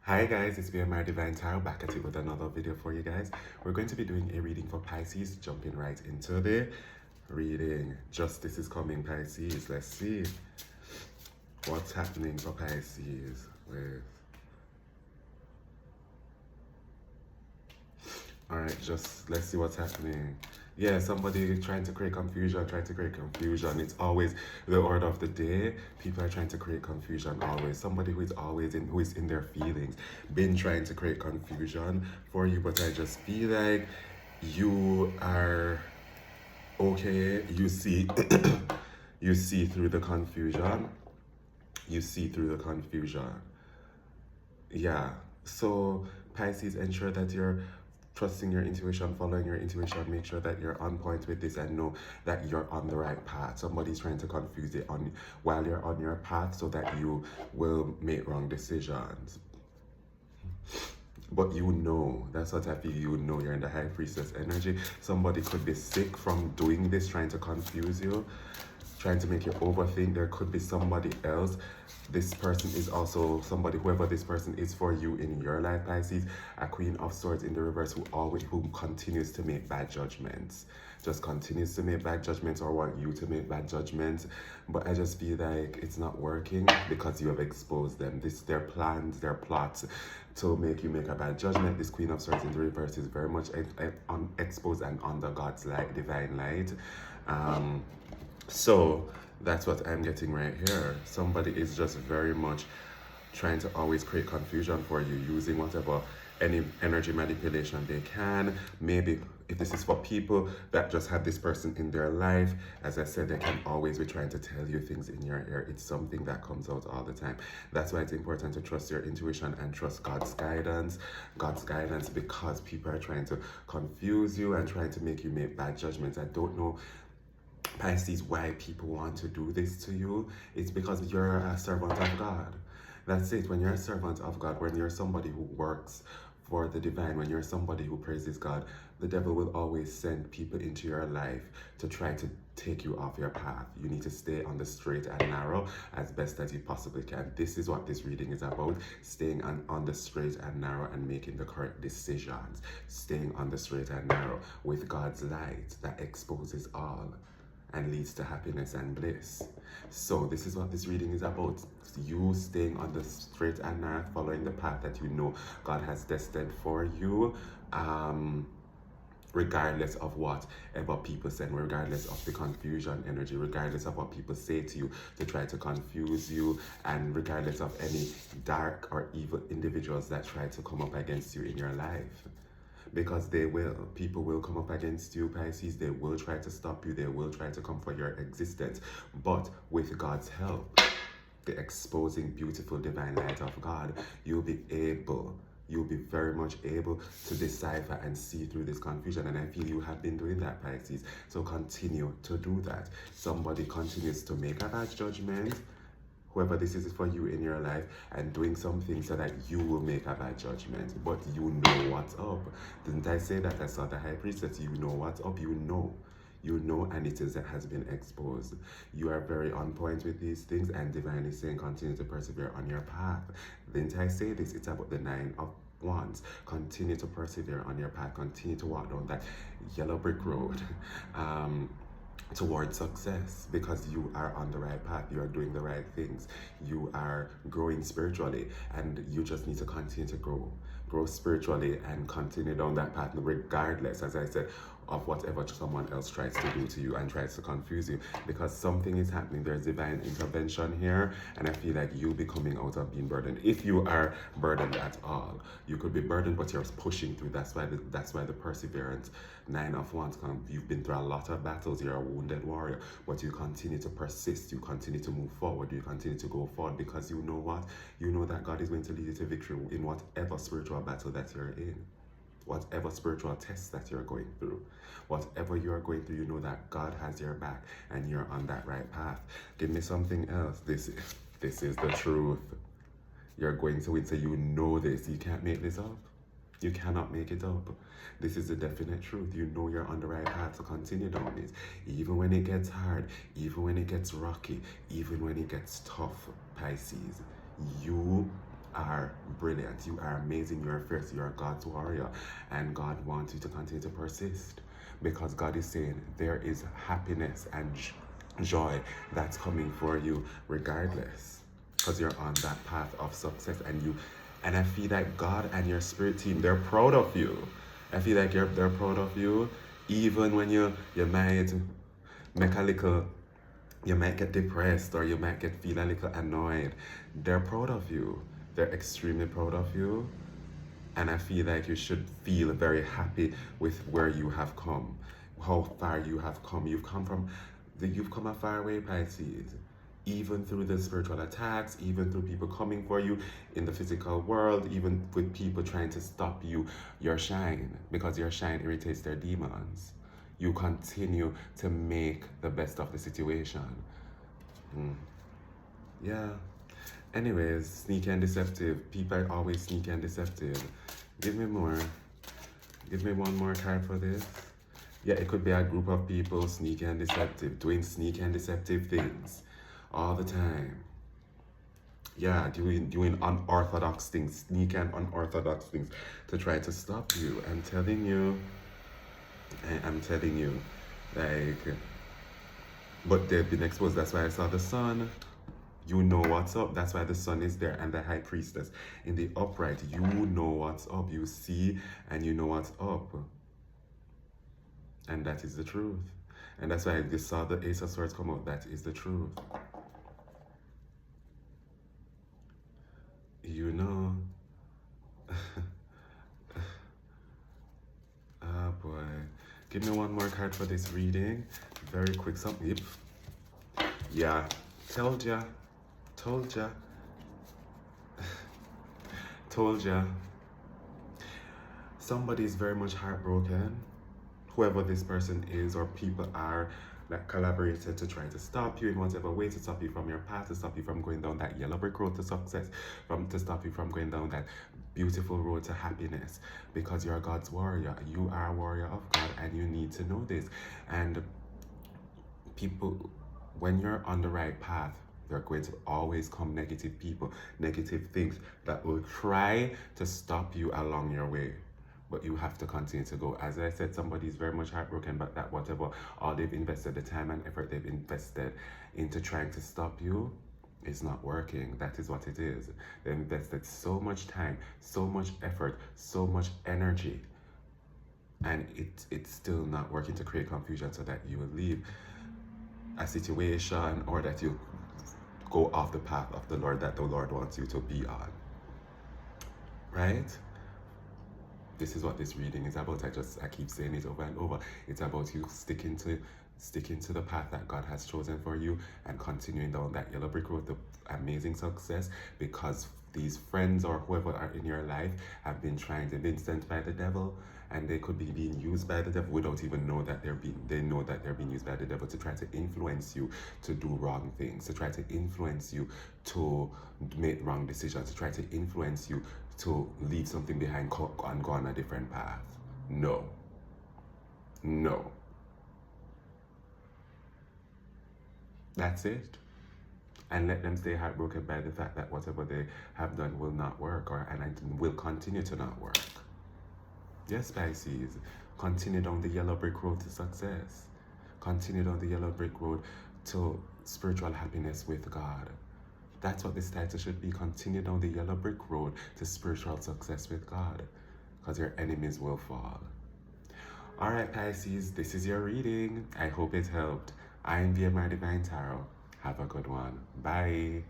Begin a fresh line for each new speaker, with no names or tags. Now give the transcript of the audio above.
Hi guys, it's BMR Divine Tarot back at it with another video for you guys. We're going to be doing a reading for Pisces, jumping right into the reading. Justice is coming, Pisces. Let's see what's happening for Pisces with... Alright, just let's see what's happening. Yeah, somebody trying to create confusion, It's always the order of the day. People are trying to create confusion always. Somebody who is in their feelings, been trying to create confusion for you, but I just feel like you are okay. You see you see through the confusion. You see through the confusion. Yeah. So Pisces, ensure that you're trusting your intuition, following your intuition. Make sure that you're on point with this and know that you're on the right path. Somebody's trying to confuse it on while you're on your path so that you will make wrong decisions. But you know, that's what I feel, you know you're in the High Priestess energy. Somebody could be sick from doing this, trying to confuse you, trying to make you overthink. There could be somebody else. This person is also somebody, whoever this person is for you in your life, Pisces, a Queen of Swords in the reverse who continues to make bad judgments. Just continues to make bad judgments or want you to make bad judgments. But I just feel like it's not working because you have exposed them. Their plans, their plots to make you make a bad judgment. This Queen of Swords in the reverse is very much exposed and under God's light, divine light. So that's what I'm getting right here. Somebody is just very much trying to always create confusion for you, using whatever any energy manipulation they can. Maybe if this is for people that just have this person in their life, as I said, they can always be trying to tell you things in your ear. It's something that comes out all the time. That's why it's important to trust your intuition and trust God's guidance. God's guidance, because people are trying to confuse you and trying to make you make bad judgments. I don't know, Pisces, why people want to do this to you. It's because you're a servant of God. That's it. When you're a servant of God, when you're somebody who works for the divine, when you're somebody who praises God, the devil will always send people into your life to try to take you off your path. You need to stay on the straight and narrow as best as you possibly can. This is what this reading is about. Staying on the straight and narrow and making the correct decisions. Staying on the straight and narrow with God's light that exposes all and leads to happiness and bliss. So this is what this reading is about. You staying on the straight and narrow, following the path that you know God has destined for you, regardless of whatever people say, regardless of the confusion energy, regardless of what people say to you to try to confuse you, and regardless of any dark or evil individuals that try to come up against you in your life. Because they will. People will come up against you, Pisces. They will try to stop you. They will try to come for your existence. But with God's help, the exposing beautiful divine light of God, you'll be very much able to decipher and see through this confusion. And I feel you have been doing that, Pisces. So continue to do that. Somebody continues to make a bad judgment, whoever this is for you in your life, and doing something so that you will make a bad judgment. But you know what's up. Didn't I say that? I saw the High Priestess. You know what's up. You know, and it has been exposed. You are very on point with these things, and divine is saying continue to persevere on your path. Didn't I say this? It's about the Nine of Wands. Continue to persevere on your path. Continue to walk down that yellow brick road. Towards success, because you are on the right path, you are doing the right things, you are growing spiritually, and you just need to continue to grow spiritually and continue down that path, regardless, as I said, of whatever someone else tries to do to you and tries to confuse you, because something is happening. There's divine intervention here, and I feel like you'll be coming out of being burdened. If you are burdened at all, you could be burdened, but you're pushing through. That's why the perseverance. Nine of Wands, you've been through a lot of battles. You're a wounded warrior, but you continue to persist. You continue to move forward. You continue to go forward, because you know what? You know that God is going to lead you to victory in whatever spiritual battle that you're in. Whatever spiritual test that you're going through, whatever you're going through, you know that God has your back and you're on that right path. Give me something else. This is the truth. You're going to win, so you know this. You can't make this up. You cannot make it up. This is the definite truth. You know you're on the right path, to continue down this. Even when it gets hard, even when it gets rocky, even when it gets tough, Pisces, you are brilliant, you are amazing, you are fierce, you are God's warrior, and God wants you to continue to persist, because God is saying there is happiness and joy that's coming for you regardless, because you're on that path of success. And I feel like God and your spirit team, they're proud of you. I feel like they're proud of you, even when you might make a little, you might get depressed, or you might feel a little annoyed. They're proud of you. They're extremely proud of you. And I feel like you should feel very happy with where you have come, how far you have come. You've come a far way, Pisces. Even through the spiritual attacks, even through people coming for you in the physical world, even with people trying to stop your shine, because your shine irritates their demons. You continue to make the best of the situation. Yeah. Anyways, sneaky and deceptive. People are always sneaky and deceptive. Give me more. Give me one more card for this. Yeah, it could be a group of people, sneaky and deceptive, doing sneaky and deceptive things all the time. Yeah, doing unorthodox things, sneaky and unorthodox things to try to stop you. I'm telling you, like, but they've been exposed. That's why I saw the sun. You know what's up. That's why the sun is there, and the high priestess in the upright. You know what's up. You see and you know what's up. And that is the truth. And that's why I just saw the Ace of Swords come out. That is the truth. You know. Oh boy. Give me one more card for this reading. Very quick. Yep. Yeah. Told ya. Told ya. Told ya. Somebody is very much heartbroken. Whoever this person is, or people are, that collaborated to try to stop you in whatever way, to stop you from your path, to stop you from going down that yellow brick road to success, to stop you from going down that beautiful road to happiness, because you're God's warrior. You are a warrior of God, and you need to know this. And people, when you're on the right path, there are going to always come negative people, negative things that will try to stop you along your way. But you have to continue to go. As I said, somebody is very much heartbroken, but that whatever, all they've invested, the time and effort they've invested into trying to stop you, is not working. That is what it is. They invested so much time, so much effort, so much energy, and it's still not working, to create confusion so that you will leave a situation, or that you go off the path of the Lord that the Lord wants you to be on. Right? This is what this reading is about. I keep saying it over and over. It's about you sticking to the path that God has chosen for you, and continuing down that yellow brick road to amazing success, because these friends or whoever are in your life have been sent by the devil, and they could be being used by the devil without even know that they know that they're being used by the devil, to try to influence you to do wrong things, to try to influence you to make wrong decisions, to try to influence you to leave something behind and go on a different path. No. No. That's it. And let them stay heartbroken by the fact that whatever they have done will not work, and will continue to not work. Yes, Pisces, continue down the yellow brick road to success. Continue down the yellow brick road to spiritual happiness with God. That's what this title should be. Continue down the yellow brick road to spiritual success with God, because your enemies will fall. All right, Pisces, this is your reading. I hope it helped. I am VMR Divine Tarot. Have a good one. Bye.